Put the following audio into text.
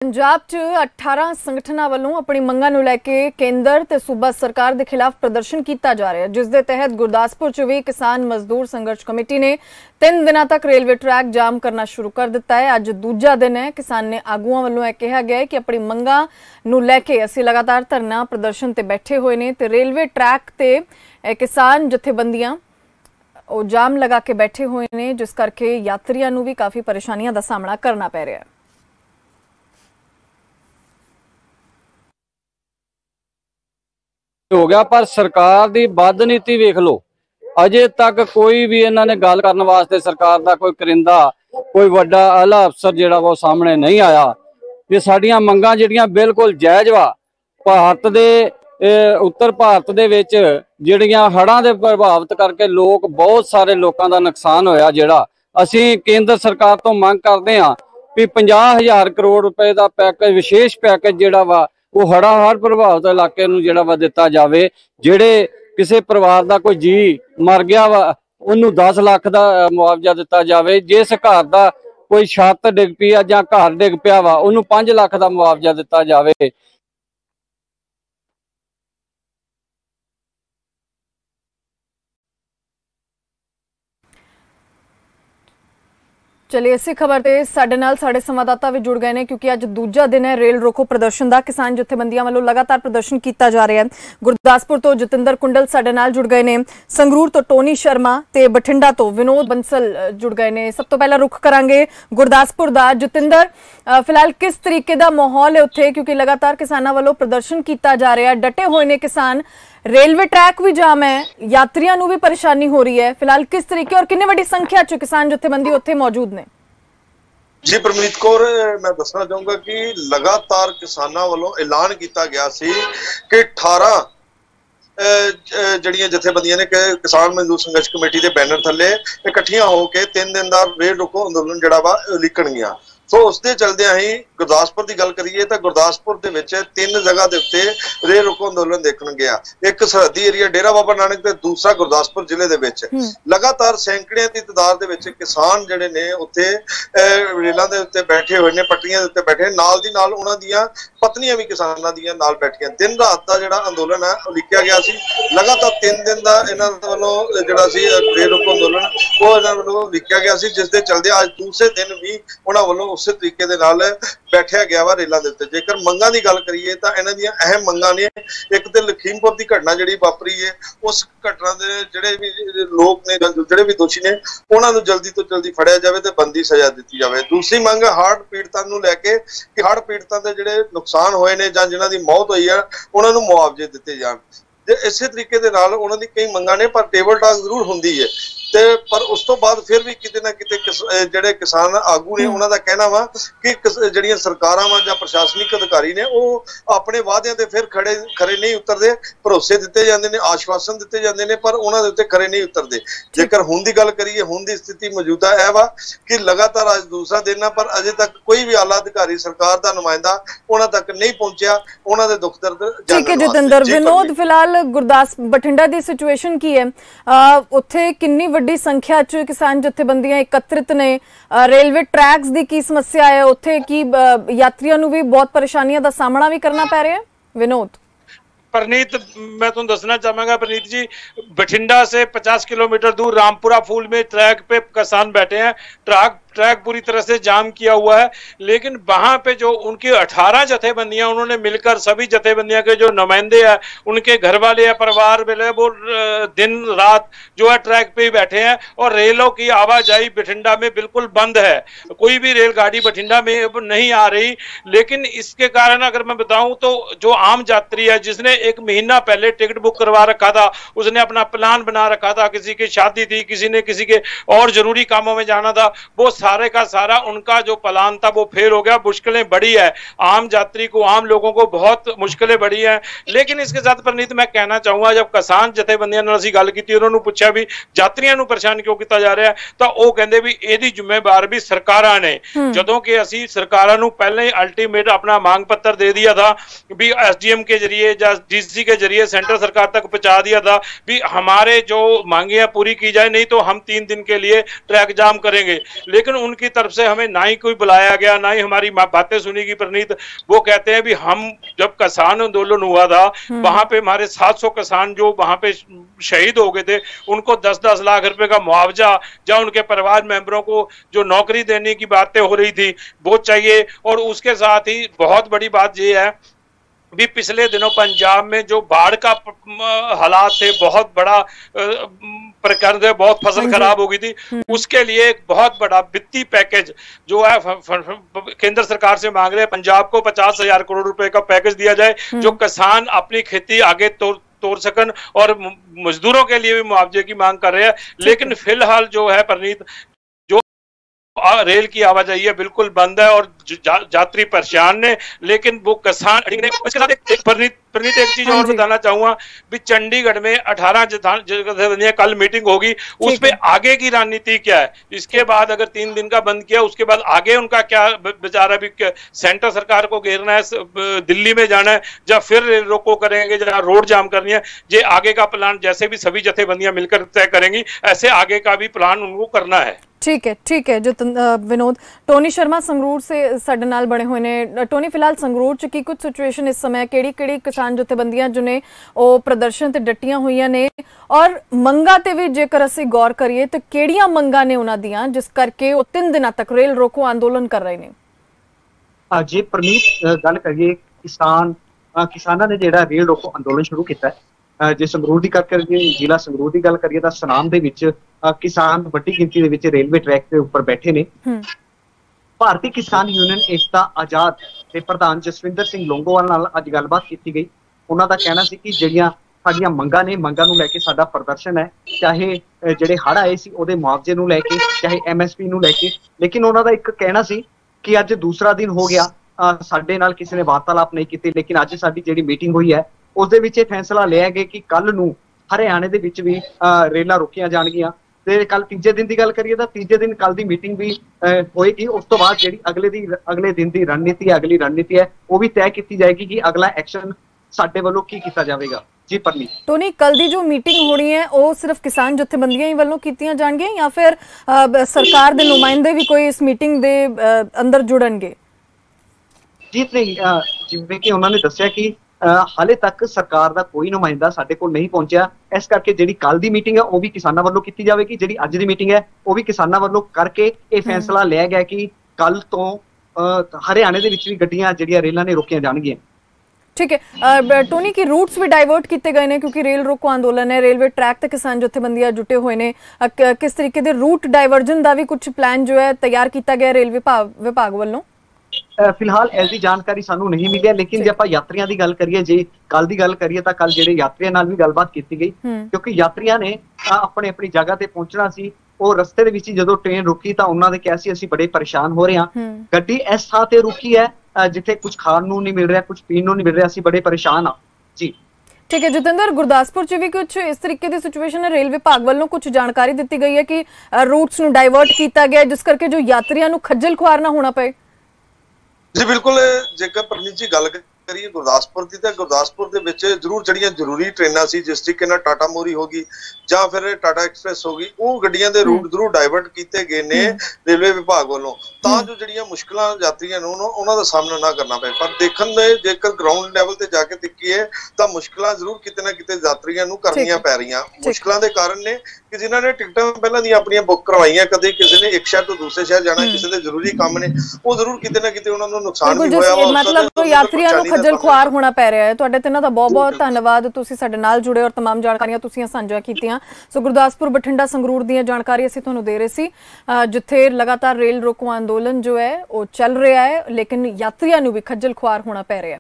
पंजाब च 18 संगठनों वालों अपनी मंगां नूं लैके केंद्र ते सूबा सरकार के खिलाफ प्रदर्शन किया जा रहा है, जिस दे तहत गुरदासपुर च भी किसान मजदूर संघर्ष कमेटी ने 3 दिनों तक रेलवे ट्रैक जाम करना शुरू कर दिता है। अज दूजा दिन है। किसान ने आगुआं वालों यह कहा गया है कि अपनी मंगां नूं लैके असीं लगातार धरना प्रदर्शन ते बैठे हुए ने ते रेलवे ट्रैक ते किसान जथेबंदियां ਉਹ जाम लगा के बैठे हुए ने, जिस करके यात्रियों नूं भी काफ़ी परेशानियों का सामना करना पै रहा है। हो गया पर सरकार की बद नीति वेख लो, अजे तक कोई भी इन्होंने गल करने वास्ते सरकार का कोई करिंदा कोई वड्डा आला अफसर जिहड़ा वो सामने नहीं आया। ये साडियां मंगां जिहड़ियां बिल्कुल जायज़ वा। भारत दे उत्तर भारत दे विच जिहड़ियां हड़ां दे प्रभावित करके लोग बहुत सारे लोगों का नुकसान होया, जिहड़ा असीं केंद्र सरकार तो मंग करते हैं भी 50,000 करोड़ रुपए का पैकेज विशेष पैकेज जिहड़ा वा वो हड़ प्रभावित इलाके नूं जिहड़ा वा दिता जावे। जिहड़े किसी परिवार का कोई जी मर गया वा उन्होंने 10 लाख का मुआवजा दिता जावे। जिस घर का कोई छत डिग पई आ जां घर डिग पिया वा उन्होंने 5 लाख का मुआवजा दिता जावे। चलिए इसी खबर से साडे नाल साडे संवाददाता भी जुड़ गए हैं, क्योंकि अज दूजा दिन है रेल रोको प्रदर्शन का। किसान जथेबंदियों वालों लगातार प्रदर्शन किया जा रहा है। गुरदासपुर तो जतिंदर कुंडल साडे नाल जुड़ गए हैं, संगरूर तो टोनी शर्मा ते बठिंडा तो विनोद बंसल जुड़ गए हैं। सब तो पहला रुख करांगे गुरदासपुर का। जतिंदर, फिलहाल किस तरीके का माहौल है उत्थे, क्योंकि लगातार किसानों वालों प्रदर्शन किया जा रहा है, डटे हुए ने किसान, रेलवे ट्रैक भी जाम है, यात्रियों को भी परेशानी हो रही है। फिलहाल किस तरीके और कितनी बड़ी संख्या च किसान जथेबंदी उत्थे मौजूद ने? जी परमनीत कौर, मैं दसना चाहूंगा कि लगातार किसानों वालों ऐलान किया गया सी कि 18 जड़ियां जथेबंदियां ने किसान मजदूर संघर्ष कमेटी के बैनर थले इकट्ठियां होकर 3 दिन का रेल रोको अंदोलन जड़ा वा लिखणगियां। सो उसके चलदियां ही गुरदासपुर की गल करिए तो गुरदासपुर के 3 जगह के उत्ते रेल रोको अंदोलन देखने गया। एक सरहदी एरिया डेरा बाबा नानक ते दूसरा गुरदासपुर जिले दे विच लगातार सैकड़ियां की तादाद दे विच किसान जिहड़े ने उत्थे रेलां दे उत्ते बैठे हुए ने, पटरियां दे उत्ते बैठे, नाल दी नाल उहनां दीयां पत्नियां भी किसानां दीयां नाल बैठियां। दिन रात का जिहड़ा अंदोलन है लिखिया गया सी। लगातार 3 दिन का इन्हां वालों जिहड़ा सी रेल रोको अंदोलन वो इन्हां वालों लिखिया गया सी, जिस दे चलदे अज दूसरे दिन भी उहनां वालों उस तरीके दे नाल बैठा गया वा रेलों के उत्ते। जेकर मंगां दी गल करिए तो इन्हां दीयां अहम मंगां ने, एक तो लखीमपुर की घटना जिहड़ी वापरी है उस घटना दे जिहड़े भी लोग ने जिहड़े भी दोषी ने उन्हां नूं जल्दी तो जल्दी फड़िया जाए तो बनदी सजा दी जाए। दूसरी मंग हड़ पीड़तां नूं लैके कि हड़ पीड़तां दे जिहड़े नुकसान होए ने जां जिन्हां दी मौत होई है उन्हां नूं मुआवजे दिते जाण। इसे तरीके दे नाल उन्हां दी कई मंगां ने, पर टेबल टॉक जरूर हुंदी है ते पर उस तो बाद फिर भी किते ना किते जिहड़े किसान आगू ने उन्हां दा कहना वा कि जिहड़ियां सरकारां वा जां प्रशासनिक अधिकारी ने वो अपने वादियां ते फिर खरे नहीं उतरदे। भरोसे दिते जांदे ने, आश्वासन दिते जांदे ने, पर उन्हां दे उत्ते खरे नहीं उतरदे। जेकर हुण दी गल करिए, हुण दी स्थिति मौजूदा है वा कि लगातार अज दूसरा दिन है पर अजे तक कोई भी आला अधिकारी सरकार दा नुमाइंदा उन्हां तक नहीं पहुंचिया उन्हां दे दुख दर्द जानने। ठीक है जतिंदर। विनोद, फिलहाल गुरदास बठिंडा की सिचुएशन की है? उत्थे कितनी वड्डी संख्या च किसान जथेबंदियां एकत्रित ने, रेलवे ट्रैक्स की की समस्या है उत्थे की यात्रियों को भी बहुत परेशानियों का सामना भी करना पै रहा है? विनोद परनीत, मैं तुम दसना चाहूंगा परनीत जी, बठिंडा से 50 किलोमीटर दूर रामपुरा फूल में ट्रैक पे किसान बैठे हैं। ट्रैक पूरी तरह से जाम किया हुआ है, लेकिन वहां पे जो उनकी 18 जथेबंदियां उन्होंने मिलकर सभी जथेबंदियां के जो नुमाइंदे हैं, उनके घर वाले या परिवार वाले वो दिन रात जो है ट्रैक पे ही बैठे हैं और रेलों की आवाजाही बठिंडा में बिल्कुल बंद है। कोई भी रेलगाड़ी बठिंडा में नहीं आ रही। लेकिन इसके कारण अगर मैं बताऊं तो जो आम यात्री है जिसने 1 महीना पहले टिकट बुक करवा रखा था, उसने अपना प्लान बना रखा था, किसी की शादी थी, किसी ने किसी के और जरूरी कामों में जाना था, वो सारे का सारा उनका जो प्लान था वो फेल हो गया। मुश्किलें बढ़ी है, आम यात्री को, आम लोगों को बहुत मुश्किलें बढ़ी हैं। लेकिन इसके साथ परनीत मैं कहना चाहूंगा, जब किसान जथेबंदियां नाल असीं गल कीती, उन्होंने पूछा भी यात्रियों को परेशान क्यों किया जा रहा है, तो वो कहते भी ਇਹਦੀ ਜ਼ਿੰਮੇਵਾਰ भी सरकारां ने। ਜਦੋਂ कि ਅਸੀਂ सरकारां ਨੂੰ पहले ही अल्टीमेट अपना मांग पत्र दे दिया था भी SDM के जरिए या DC के जरिए सेंट्रल सरकार तक पहुंचा दिया था भी हमारे जो मांगे पूरी की जाए, नहीं तो हम 3 दिन के लिए ट्रैक जाम करेंगे। लेकिन लेकिन उनकी तरफ से हमें ना ही कोई बुलाया गया, ना ही हमारी बातें सुनी गई। प्रनीत, वो कहते हैं भी हम जब किसान आंदोलन हुआ था वहां पे हमारे 700 किसान जो वहां पे शहीद हो गए थे, उनको 10-10 लाख रुपए का मुआवजा या उनके परिवार मेंबरों को जो नौकरी देने की बातें हो रही थी वो चाहिए। और उसके साथ ही बहुत बड़ी बात ये है भी पिछले दिनों पंजाब में जो बाढ़ का हालात थे, बहुत बड़ा प्रकरण है, बहुत फसल खराब हो गई थी, उसके लिए एक बहुत बड़ा वित्तीय पैकेज जो है केंद्र सरकार से मांग रहे हैं। पंजाब को 50,000 करोड़ रुपए का पैकेज दिया जाए जो किसान अपनी खेती आगे तोड़ सकन, और मजदूरों के लिए भी मुआवजे की मांग कर रहे हैं। लेकिन फिलहाल जो है प्रनीत, रेल की आवाजाही है बिल्कुल बंद है और यात्री परेशान ने, लेकिन वो किसान इसके साथ प्रनीत एक चीज और बताना चाहूंगा भी चंडीगढ़ में 18 जगह कल मीटिंग होगी, उस पे आगे की रणनीति क्या है। इसके बाद अगर 3 दिन का बंद किया, उसके बाद आगे उनका क्या विचार है भी सेंटर सरकार को घेरना है, दिल्ली में जाना है, या फिर रेल रोको करेंगे, जहाँ रोड जाम करनी है। ये आगे का प्लान जैसे भी सभी जथेबंदियां मिलकर तय करेंगी, ऐसे आगे का भी प्लान उनको करना है। ठीक है जो विनोद, टोनी शर्मा संगरूर से साडे नाल बने हुए ने। टोनी, फिलहाल संगरूर च की कुछ सिचुएशन इस समय, किहड़ी किसान जथेबंदियां जो ने वो प्रदर्शन ते डटियां हुई ने, और मंगा ते भी जेकर असीं गौर करिए तो किहड़ियां मंगा ने उन्हां दियां जिस करके वो 3 दिनों तक रेल रोको अंदोलन कर रहे ने। जी प्रनीत, गल करिए किसानां ने जिहड़ा रेल रोको अंदोलन शुरू किया है, जे संगरूर की गल करिए, जिला संगरूर की गल करिए तो सनाम दे विच किसान वड्डी गिनती दे विच रेलवे ट्रैक के उपर बैठे ने। भारतीय किसान यूनियन एकता आजाद के प्रधान जसविंदर सिंह लोंगोवाल नाल अज गलबात की गई। उन्हां दा कहना सी कि जिहड़ियां साडीआं मंगां ने, मंगां नूं लैके साडा प्रदर्शन है, चाहे जिहड़े हड़ आए सी उहदे मुआवजे नूं लैके, चाहे MSP नूं लैके। लेकिन उन्हां दा एक कहना सी कि अज दूसरा दिन हो गया, साडे नाल किसी ने वार्तालाप नहीं की, लेकिन अज साडी जिहड़ी मीटिंग हुई है उस दे विच इह फैसला लिया गया कि कल नूं हरियाणे दे विच भी रेलां रोकियां जाणगीआं। ते कल तीजे दिन की गल करिए तो तीजे दिन कल की मीटिंग भी होएगी। उस तो बाद जिहड़ी अगले दिन की रणनीति, अगली रणनीति है वो भी तय की जाएगी कि अगला एक्शन साडे वल्लों की कीता जाएगा। जी परनीत, टोनी, कल दी जो मीटिंग होनी है वो सिर्फ किसान जथेबंदियां ही वल्लों कीतियां जाणगीआं या फिर सरकार दे नुमाइंदे भी कोई इस मीटिंग दे अंदर जुड़नगे? जी नहीं, जिवें कि उन्होंने दस्सिया कि हाले तक सरकार का कोई नुमाइंदा साडे कोल नहीं पहुंचा, इस करके जिहड़ी कल दी मीटिंग है वो भी किसानां वल्लों कीती जाएगी, जिहड़ी अज दी मीटिंग है वो भी किसानां वल्लों करके ये फैसला लिया गया कि कल तो हरियाणे दे विच भी गड्डियां जिहड़ियां रेलां ने रोकियां जाणगीआं। ठीक है टोनी, की रूट्स भी डाइवर्ट किए गए हैं क्योंकि रेल रोको आंदोलन है, रेलवे ट्रैक तक किसान जथेबंदियां जुटे हुए ने, किस तरीके के रूट डाइवर्जन का भी कुछ प्लान जो है तैयार किया गया रेल विभाग वालों? फिलहाल ऐसी जानकारी सानू नहीं मिली, लेकिन जे आपां यात्रियों की गल करिए, जे कल की गल करिए तो कल जिहड़े यात्रियों नाल भी गलबात की गई, क्योंकि यात्रियों ने अपनी अपनी जगह ते पहुंचना सी। वो रस्ते दे विच जदों ट्रेन रुकी तो उन्होंने कहा सी असीं बड़े परेशान हो रहे हैं, गड्डी इस थां ते रुकी है जिथे कुछ खाण नूं नहीं मिल रहा, कुछ पीण नूं नहीं मिल रहा, असीं बड़े परेशान हाँ जी। ठीक है जतिंदर, गुरदासपुर च भी कुछ इस तरीके की सिचुएशन है, रेल विभाग वालों कुछ जानकारी दी गई है कि रूट्स नूं डाइवर्ट किया गया जिस करके जो यात्रियों नूं खज्जल खुआर ना होना पे? जी बिल्कुल, जेकर परनीत जी गल करिए गुरदासपुर की, तो गुरदासपुर के विच जरूर जड़ियां जरूरी ट्रेनां सी, जिस तरीके नाल टाटा मोरी होगी ਜਾਂ ਫਿਰ टाटा एक्सप्रैस होगी, ਉਹ ਗੱਡੀਆਂ ਦੇ ਰੂਟ ਜ਼ਰੂਰ ਡਾਇਵਰਟ ਕੀਤੇ ਗਏ ਨੇ ਰੇਲਵੇ ਵਿਭਾਗ ਵੱਲੋਂ, ਤਾਂ ਜੋ ਜਿਹੜੀਆਂ ਮੁਸ਼ਕਲਾਂ ਯਾਤਰੀਆਂ ਨੂੰ ਉਹਨਾਂ ਦਾ ਸਾਹਮਣਾ ਨਾ ਕਰਨਾ ਪਏ। ਪਰ ਦੇਖਣ ਦੇ ਜੇਕਰ ਗਰਾਊਂਡ ਲੈਵਲ ਤੇ ਜਾ ਕੇ ਦੇਖੀਏ ਤਾਂ ਮੁਸ਼ਕਲਾਂ ਜ਼ਰੂਰ ਕਿਤੇ ਨਾ ਕਿਤੇ ਯਾਤਰੀਆਂ ਨੂੰ ਕਰਨੀਆਂ ਪੈ ਰਹੀਆਂ। ਮੁਸ਼ਕਲਾਂ ਦੇ ਕਾਰਨ ਨੇ ਕਿ ਜਿਨ੍ਹਾਂ ਨੇ ਟਿਕਟਾਂ ਪਹਿਲਾਂ ਦੀਆਂ ਆਪਣੀਆਂ ਬੁੱਕ ਕਰਵਾਈਆਂ, ਕਦੇ ਕਿਸੇ ਨੇ ਇੱਕ ਸ਼ਹਿਰ ਤੋਂ ਦੂਸਰੇ ਸ਼ਹਿਰ ਜਾਣਾ, ਕਿਸੇ ਦੇ ਜ਼ਰੂਰੀ ਕੰਮ ਨੇ, ਉਹ ਜ਼ਰੂਰ ਕਿਤੇ ਨਾ ਕਿਤੇ ਉਹਨਾਂ ਨੂੰ ਨੁਕਸਾਨ ਵੀ ਹੋਇਆ ਵਾ। मतलब यात्रियों को खज्जल खुआर होना पै रहा है। तुहाडे तिन्हां दा बहुत बहुत धन्यवाद, तुसीं साडे नाल जुड़े और तमाम जानकारियां तुसीं साझा कीतियां। सो गुरदासपुर बठिंडा संगरूर दी जानकारी असीं तुहानूं दे रहे सी, जिथे लगातार रेल रोको अंदोलन जो है वो चल रहा है, लेकिन यात्रियों नूं भी खज्जल खुआर होना पै रहा है।